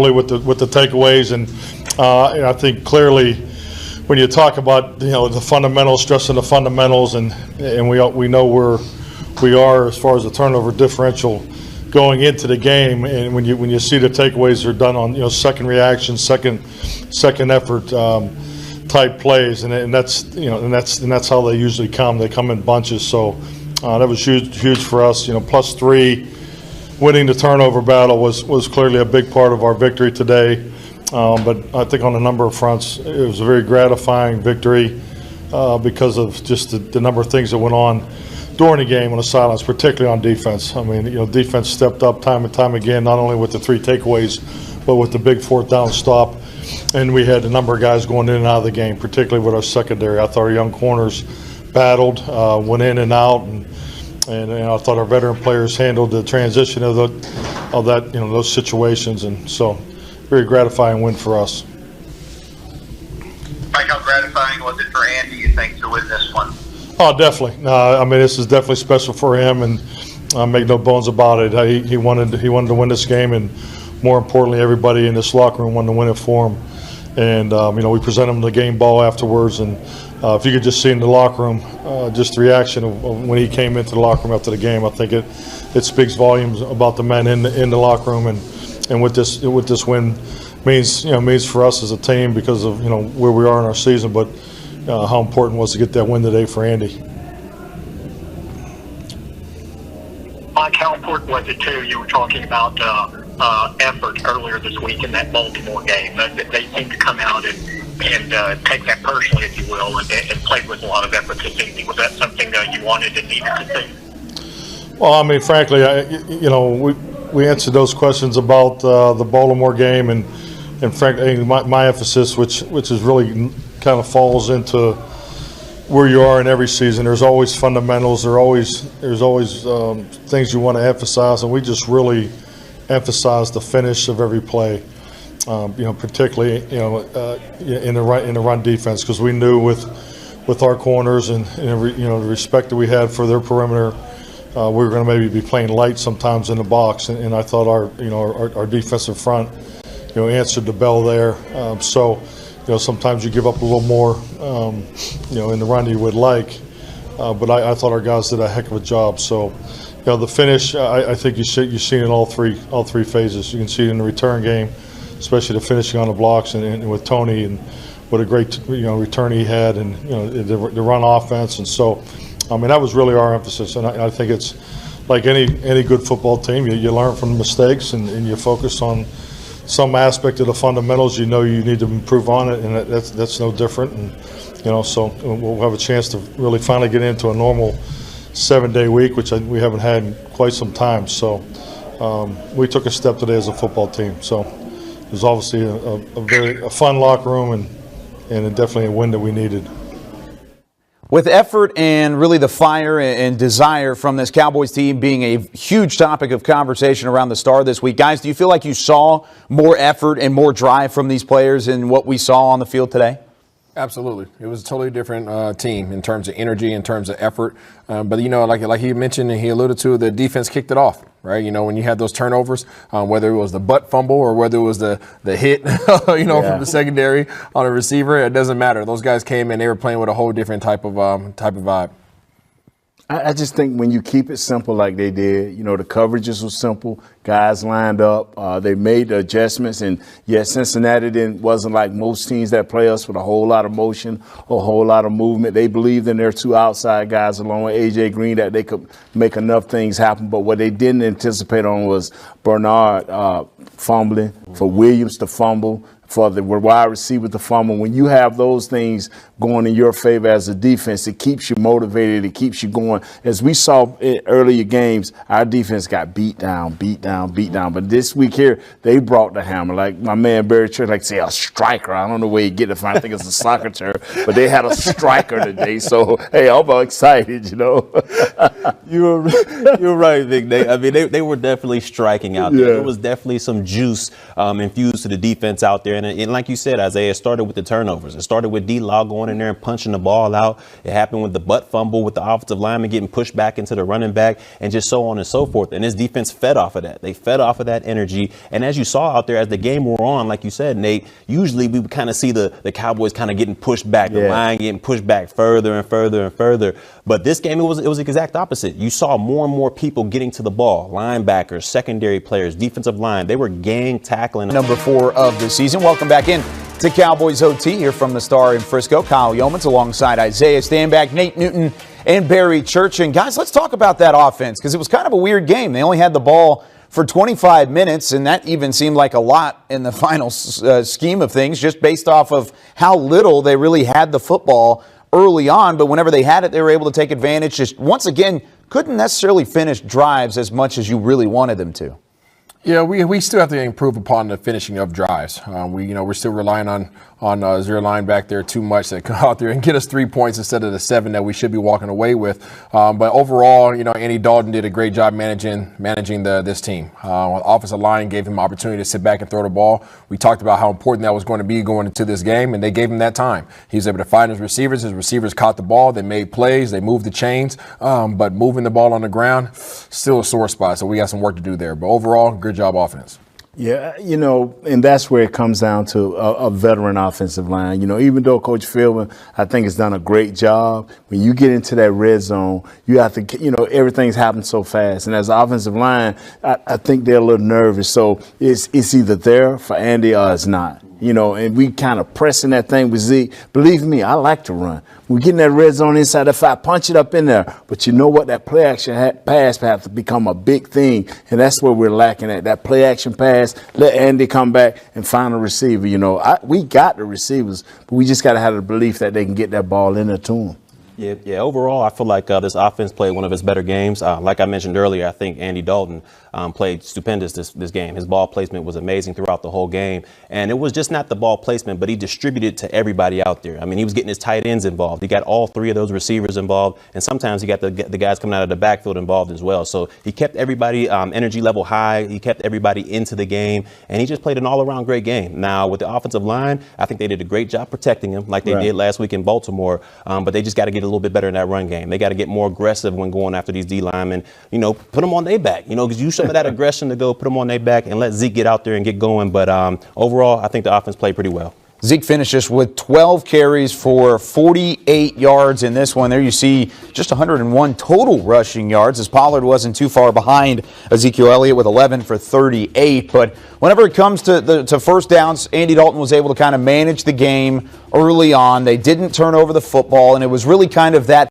with the takeaways, and I think clearly when you talk about the fundamentals, stressing the fundamentals, and we know where we are as far as the turnover differential going into the game, and when you see the takeaways are done on second reaction, second effort type plays, and that's how they usually come. They come in bunches, so that was huge for us. +3. Winning the turnover battle was clearly a big part of our victory today, but I think on a number of fronts it was a very gratifying victory because of just the number of things that went on during the game on the sidelines, particularly on defense. I mean, defense stepped up time and time again, not only with the 3 takeaways, but with the big 4th down stop, and we had a number of guys going in and out of the game, particularly with our secondary. I thought our young corners battled, went in and out, and I thought our veteran players handled the transition of that those situations, and so very gratifying win for us. Mike, how gratifying was it for Andy, you think, to win this one? Oh, definitely. I mean, this is definitely special for him, and make no bones about it. He wanted to win this game, and more importantly, everybody in this locker room wanted to win it for him. And we presented him the game ball afterwards, and if you could just see in the locker room, just the reaction of when he came into the locker room after the game, I think it speaks volumes about the men in the locker room, and what this win means for us as a team because of where we are in our season, but how important it was to get that win today for Andy. Mike, how important was it too? You were talking about effort earlier this week in that Baltimore game. They seemed to come out and take that personally, if you will, and play with a lot of effort this evening. Was that something you wanted and needed to see? Well, I mean, frankly, we answered those questions about the Baltimore game, and frankly, my emphasis, which is really kind of falls into where you are in every season. There's always fundamentals. There's always things you want to emphasize, and we just really emphasize the finish of every play. Particularly in the run defense, because we knew with our corners and the respect that we had for their perimeter, we were going to maybe be playing light sometimes in the box, and I thought our defensive front answered the bell there. So sometimes you give up a little more in the run than you would like, but I thought our guys did a heck of a job. So the finish, I think you see it in all three phases. You can see it in the return game, especially the finishing on the blocks, and with Tony, and what a great return he had, and the run offense. And so I mean, that was really our emphasis, and I think it's like any good football team. You learn from the mistakes, and you focus on some aspect of the fundamentals you need to improve on it, and that's no different. And so we'll have a chance to really finally get into a normal 7-day week, which we haven't had in quite some time. So we took a step today as a football team. So it was obviously a fun locker room, and definitely a win that we needed. With effort and really the fire and desire from this Cowboys team being a huge topic of conversation around the Star this week, guys, do you feel like you saw more effort and more drive from these players in what we saw on the field today? Absolutely. It was a totally different team in terms of energy, in terms of effort. But, like he mentioned and he alluded to, the defense kicked it off, right? When you had those turnovers, whether it was the butt fumble or whether it was the hit, from the secondary on a receiver, it doesn't matter. Those guys came in, they were playing with a whole different type of vibe. I just think when you keep it simple like they did, the coverages were simple, guys lined up, they made the adjustments, and yes, Cincinnati wasn't like most teams that play us with a whole lot of motion or a whole lot of movement. They believed in their 2 outside guys along with A.J. Green that they could make enough things happen, but what they didn't anticipate on was Bernard fumbling, for Williams to fumble, for the wide receiver to fumble. When you have those things going in your favor as a defense, it keeps you motivated. It keeps you going. As we saw in earlier games, our defense got beat down. But this week here, they brought the hammer. Like my man Barry Church, say a striker. I don't know where you get it from. I think it's a soccer term. But they had a striker today. So, hey, I'm excited, You're right, Vic. They were definitely striking out there. There was definitely some juice infused to the defense out there. And like you said, Isaiah, it started with the turnovers. It started with D-Law going in there and punching the ball out. It happened with the butt fumble with the offensive lineman getting pushed back into the running back, and just so on and so forth. And this defense fed off of that. They fed off of that energy. And as you saw out there, as the game wore on, like you said, Nate, usually we would kind of see the Cowboys kind of getting pushed back, the line getting pushed back further and further and further. But this game, it was the exact opposite. You saw more and more people getting to the ball, linebackers, secondary players, defensive line. They were gang tackling. Number 4 of the season. Welcome back in to Cowboys OT here from the Star in Frisco. Kyle Yeomans alongside Isaiah Stanback, Nate Newton, and Barry Church. And guys, let's talk about that offense, because it was kind of a weird game. They only had the ball for 25 minutes, and that even seemed like a lot in the final scheme of things, just based off of how little they really had the football early on. But whenever they had it, they were able to take advantage. Just once again, couldn't necessarily finish drives as much as you really wanted them to. Yeah, we still have to improve upon the finishing of drives. We're still relying on zero line back there too much to come out there and get us 3 points instead of the 7 that we should be walking away with. But overall, Andy Dalton did a great job managing this team. Offensive line gave him opportunity to sit back and throw the ball. We talked about how important that was going to be going into this game, and they gave him that time. He was able to find his receivers. His receivers caught the ball. They made plays. They moved the chains. But moving the ball on the ground, still a sore spot. So we got some work to do there. But overall, good job offense. Yeah, and that's where it comes down to a veteran offensive line. Even though Coach Philbin, I think, has done a great job, when you get into that red zone, you have to, everything's happened so fast. And as an offensive line, I think they're a little nervous. So it's either there for Andy or it's not. And we kind of pressing that thing with Zeke. Believe me, I like to run. We get in that red zone inside the 5, punch it up in there. But you know what? That play action pass has to become a big thing. And that's where we're lacking at. That play action pass, let Andy come back and find a receiver. We got the receivers, but we just got to have the belief that they can get that ball in there to them. Yeah. Overall, I feel like this offense played one of its better games. Like I mentioned earlier, I think Andy Dalton played stupendous this game. His ball placement was amazing throughout the whole game. And it was just not the ball placement, but he distributed to everybody out there. I mean, he was getting his tight ends involved. He got all 3 of those receivers involved. And sometimes he got the guys coming out of the backfield involved as well. So he kept everybody energy level high. He kept everybody into the game. And he just played an all-around great game. Now, with the offensive line, I think they did a great job protecting him like they did last week in Baltimore. But they just got to get a little bit better in that run game. They got to get more aggressive when going after these D linemen. Put them on their back. Because use some of that aggression to go put them on their back and let Zeke get out there and get going. But overall, I think the offense played pretty well. Zeke finishes with 12 carries for 48 yards in this one. There you see just 101 total rushing yards, as Pollard wasn't too far behind Ezekiel Elliott with 11 for 38. But whenever it comes to first downs, Andy Dalton was able to kind of manage the game early on. They didn't turn over the football, and it was really kind of that